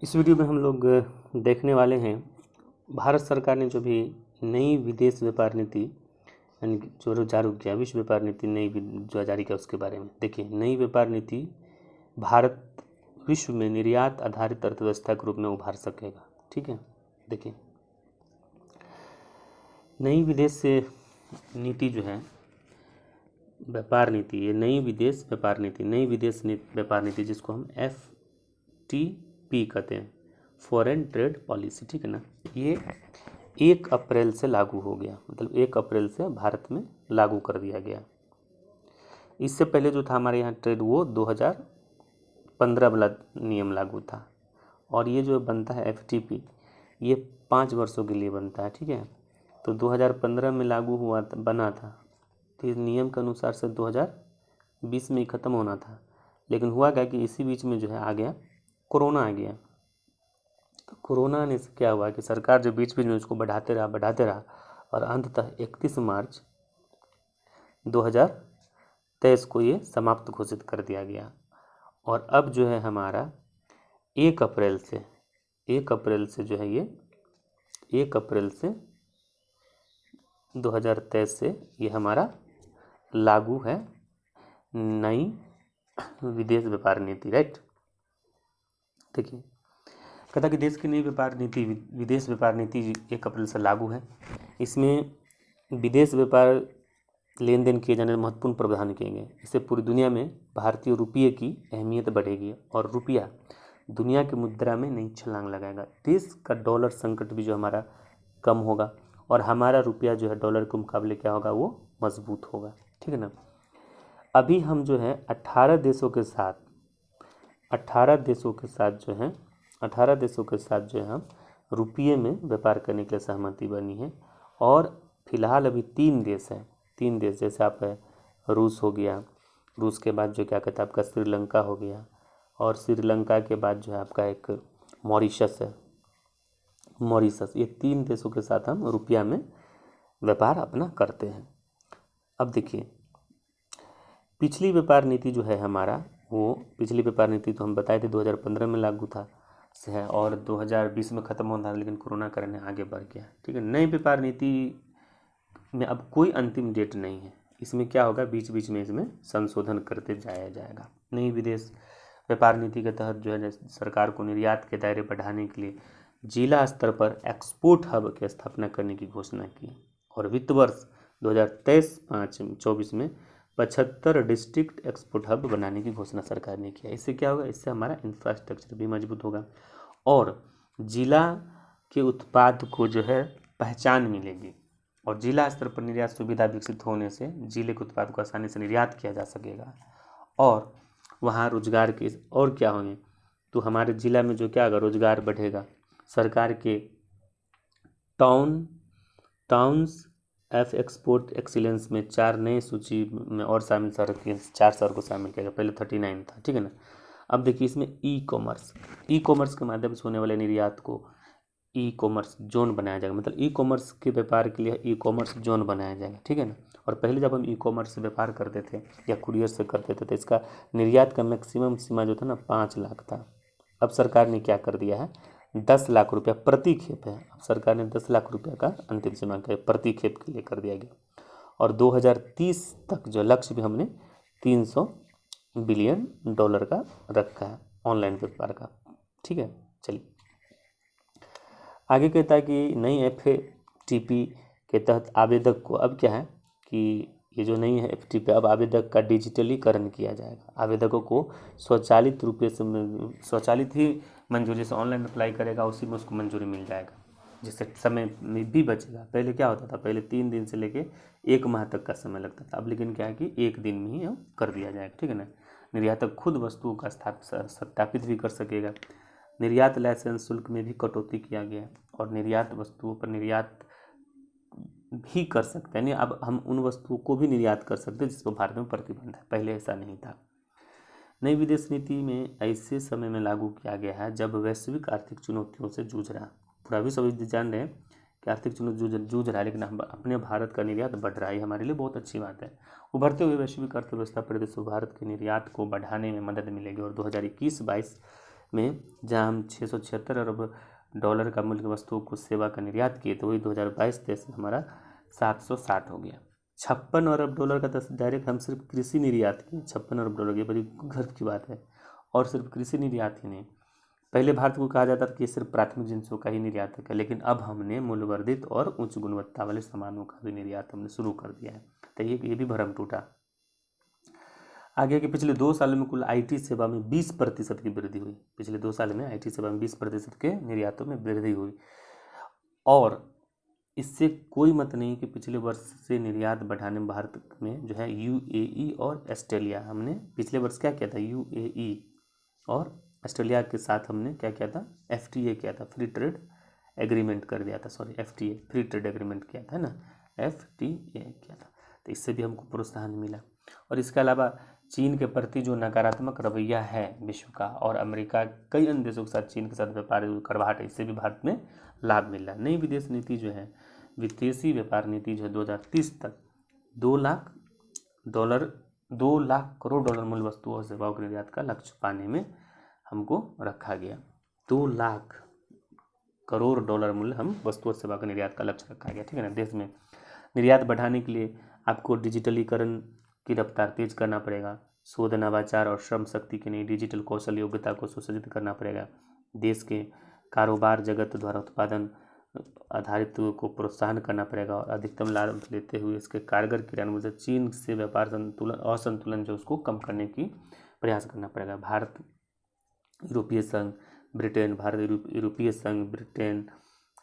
इस वीडियो में हम लोग देखने वाले हैं भारत सरकार ने जो भी नई विदेश व्यापार नीति यानी जो जारी किया, विश्व व्यापार नीति नई जो जारी किया उसके बारे में। देखिए, नई व्यापार नीति भारत विश्व में निर्यात आधारित अर्थव्यवस्था के रूप में उभार सकेगा। ठीक है, देखिए नई विदेश से नीति जो है व्यापार नीति, ये नई विदेश व्यापार नीति, नई विदेश व्यापार नीति जिसको हम FTP कहते हैं, फॉरेन ट्रेड पॉलिसी। ठीक है ना, ये 1 अप्रैल से लागू हो गया, मतलब 1 अप्रैल से भारत में लागू कर दिया गया। इससे पहले जो था हमारे यहाँ ट्रेड, वो 2015 वाला नियम लागू था। और ये जो बनता है FTP, ये 5 वर्षों के लिए बनता है। ठीक है, तो 2015 में लागू हुआ बना था, तो इस नियम के अनुसार से 2020 में ही ख़त्म होना था। लेकिन हुआ क्या कि इसी बीच में जो है आ गया कोरोना आ गया। तो कोरोना ने से क्या हुआ कि सरकार जो बीच बीच में उसको बढ़ाते रहा और अंततः 31 मार्च 2023 को ये समाप्त घोषित कर दिया गया। और अब जो है हमारा 1 अप्रैल से जो है ये 1 अप्रैल से 2023 से ये हमारा लागू है नई विदेश व्यापार नीति। राइट, देखिए कहता कि देश की नई विदेश व्यापार नीति 1 अप्रैल से लागू है। इसमें विदेश व्यापार लेन देन किए जाने में महत्वपूर्ण प्रावधान किए गए। इससे पूरी दुनिया में भारतीय रुपये की अहमियत बढ़ेगी और रुपया दुनिया की मुद्रा में नई छलांग लगाएगा। देश का डॉलर संकट भी जो हमारा कम होगा और हमारा रुपया जो है डॉलर के मुकाबले क्या होगा, वो मजबूत होगा। ठीक है ना, अभी हम जो है 18 देशों के साथ जो है हम रुपये में व्यापार करने के लिए सहमति बनी है। और फिलहाल अभी 3 देश हैं, 3 देश जैसे आप है रूस हो गया, रूस के बाद जो क्या कहता है आपका श्रीलंका हो गया, और श्रीलंका के बाद जो है आपका एक मॉरिशस है, ये 3 देशों के साथ हम रुपया में व्यापार अपना करते हैं। अब देखिए पिछली व्यापार नीति जो है हमारा, वो पिछली व्यापार नीति तो हम बताए थे 2015 में लागू था से है और 2020 में ख़त्म होना था, लेकिन कोरोना कारण आगे बढ़ गया। ठीक है, नई व्यापार नीति में अब कोई अंतिम डेट नहीं है। इसमें क्या होगा, बीच बीच में इसमें संशोधन करते जाया जाएगा। नई विदेश व्यापार नीति के तहत जो है सरकार को निर्यात के दायरे बढ़ाने के लिए जिला स्तर पर एक्सपोर्ट हब की स्थापना करने की घोषणा की और वित्त वर्ष 2023-24 में 75 डिस्ट्रिक्ट एक्सपोर्ट हब बनाने की घोषणा सरकार ने किया। इससे क्या होगा, इससे हमारा इंफ्रास्ट्रक्चर भी मजबूत होगा और जिला के उत्पाद को जो है पहचान मिलेगी और जिला स्तर पर निर्यात सुविधा विकसित होने से जिले के उत्पाद को आसानी से निर्यात किया जा सकेगा और वहाँ रोजगार के और क्या होंगे, तो हमारे जिला में जो क्या होगा, रोजगार बढ़ेगा। सरकार के टाउन्स एफ एक्सपोर्ट एक्सीलेंस में 4 नए सूची में और शामिल 4 शहर को शामिल किया गया, पहले 39 था। ठीक है ना, अब देखिए इसमें ई कॉमर्स के माध्यम से होने वाले निर्यात को ई कॉमर्स जोन बनाया जाएगा, मतलब ई कॉमर्स के व्यापार के लिए ई कॉमर्स जोन बनाया जाएगा। ठीक है ना, और पहले जब हम ई कॉमर्स से व्यापार करते थे या कुरियर से करते थे तो इसका निर्यात का मैक्सिमम सीमा जो था ना 5 लाख था। अब सरकार ने क्या कर दिया है, 10 लाख रुपया प्रति खेप है। अब सरकार ने 10 लाख रुपया का अंतिम सीमा प्रति खेप के लिए कर दिया गया और 2030 तक जो लक्ष्य भी हमने 300 बिलियन डॉलर का रखा है ऑनलाइन व्यापार का। ठीक है, चलिए आगे कहता है कि नई FTP के तहत आवेदक को अब क्या है कि ये जो नई है FTP, अब आवेदक का डिजिटलीकरण किया जाएगा। आवेदकों को स्वचालित ही मंजूरी से ऑनलाइन अप्लाई करेगा, उसी में उसको मंजूरी मिल जाएगा, जिससे समय में भी बचेगा। पहले क्या होता था, पहले 3 दिन से लेके 1 माह तक का समय लगता था, अब लेकिन क्या है कि 1 दिन में ही कर दिया जाएगा। ठीक है ना, निर्यातक खुद वस्तुओं का सत्यापित भी कर सकेगा। निर्यात लाइसेंस शुल्क में भी कटौती किया गया और निर्यात वस्तुओं पर निर्यात भी कर सकते हैं, यानी अब हम उन वस्तुओं को भी निर्यात कर सकते हैं जिस पर भारत में प्रतिबंध है, पहले ऐसा नहीं था। नई विदेश नीति में ऐसे समय में लागू किया गया है जब वैश्विक आर्थिक चुनौतियों से जूझ रहा, पूरा विश्व अभी जान रहे हैं कि आर्थिक चुनौती जूझ रहा है, लेकिन हम अपने भारत का निर्यात बढ़ रहा है, हमारे लिए बहुत अच्छी बात है। उभरते हुए वैश्विक अर्थव्यवस्था परिदृश्य भारत के निर्यात को बढ़ाने में मदद मिलेगी और 2021-22 में जहां हम 676 अरब डॉलर का मूल्य की वस्तुओं को सेवा का निर्यात किए, तो वही 2022-23 में हमारा 760 हो गया। 56 अरब डॉलर का डायरेक्ट हम सिर्फ कृषि निर्यात किए, 56 अरब डॉलर, ये बड़ी गर्व की बात है। और सिर्फ कृषि निर्यात ही नहीं, पहले भारत को कहा जाता था कि सिर्फ प्राथमिक जिंसों का ही निर्यात है, लेकिन अब हमने मूल्यवर्धित और उच्च गुणवत्ता वाले सामानों का भी निर्यात हमने शुरू कर दिया है। तो ये भी भरम टूटा। आगे के पिछले 2 सालों में कुल आईटी सेवा में 20% की वृद्धि हुई। पिछले 2 साल में आईटी सेवा में 20% के निर्यातों में वृद्धि हुई। और इससे कोई मत नहीं कि पिछले वर्ष से निर्यात बढ़ाने में भारत में जो है यूएई और ऑस्ट्रेलिया, हमने पिछले वर्ष क्या किया था, यूएई और ऑस्ट्रेलिया के साथ हमने क्या किया था, एफटीए किया था, फ्री ट्रेड एग्रीमेंट कर दिया था, sorry FTA, free trade agreement किया था ना, एफटीए किया था। तो इससे भी हमको प्रोत्साहन मिला। और इसके अलावा चीन के प्रति जो नकारात्मक रवैया है विश्व का, और अमेरिका कई अन्य देशों के साथ चीन के साथ व्यापार करवाहट है, इससे भी भारत में लाभ मिल रहा है। नई विदेश नीति जो है, विदेशी व्यापार नीति जो है 2030 तक 2 लाख करोड़ डॉलर मूल्य वस्तुओं और सेवाओं के निर्यात का लक्ष्य पाने में हमको रखा गया। 2 लाख करोड़ डॉलर मूल्य हम वस्तु और सेवा का निर्यात का लक्ष्य रखा गया, ठीक है ना। देश में निर्यात बढ़ाने के लिए आपको डिजिटलीकरण की रफ्तार तेज करना पड़ेगा, शोध नवाचार और श्रम शक्ति की नई डिजिटल कौशल योग्यता को सुसज्जित करना पड़ेगा। देश के कारोबार जगत द्वारा उत्पादन आधारित को प्रोत्साहन करना पड़ेगा और अधिकतम लाभ लेते हुए इसके कारगर क्रियान्वयन से चीन से व्यापार असंतुलन जो उसको कम करने की प्रयास करना पड़ेगा। भारत, यूरोपीय संघ, ब्रिटेन, यूरोपीय संघ, ब्रिटेन,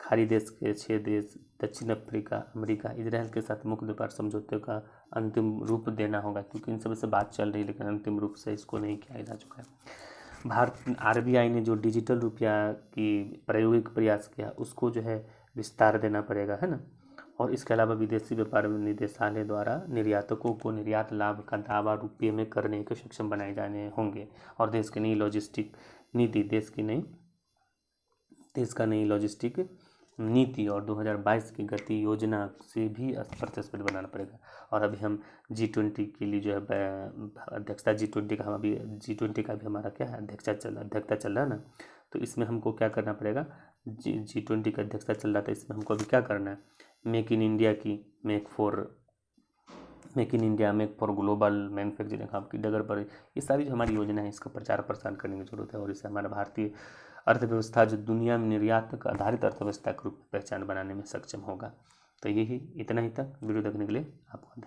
खाड़ी देश के 6 देश, दक्षिण अफ्रीका, अमेरिका, इजराइल के साथ मुक्त व्यापार समझौते का अंतिम रूप देना होगा, क्योंकि इन सब से बात चल रही है लेकिन अंतिम रूप से इसको नहीं किया जा चुका है। भारत आरबीआई ने जो डिजिटल रुपया की प्रायोगिक प्रयास किया उसको जो है विस्तार देना पड़ेगा, है ना। और इसके अलावा विदेशी व्यापार निदेशालय द्वारा निर्यातकों को निर्यात लाभ का दावा रुपये में करने के सक्षम बनाए जाने होंगे। और देश की नई लॉजिस्टिक नीति, देश का नई लॉजिस्टिक नीति और 2022 की गति योजना से भी प्रतिस्पर्धी बनाना पड़ेगा। और अभी हम G20 के लिए जो है अध्यक्षता, G20 का हम अभी G20 का भी हमारा क्या है अध्यक्षता चल रहा है ना। तो इसमें हमको क्या करना पड़ेगा, G20 का अध्यक्षता चल रहा था, इसमें हमको अभी क्या करना है, make in India, make for global manufacturing hub की डगर पर, ये सारी जो हमारी योजना है इसका प्रचार प्रसार करने की जरूरत है। और इससे हमारा भारतीय अर्थव्यवस्था जो दुनिया में निर्यात आधारित अर्थव्यवस्था के रूप में पहचान बनाने में सक्षम होगा। तो यही इतना ही तक। वीडियो देखने के लिए आपका धन्यवाद।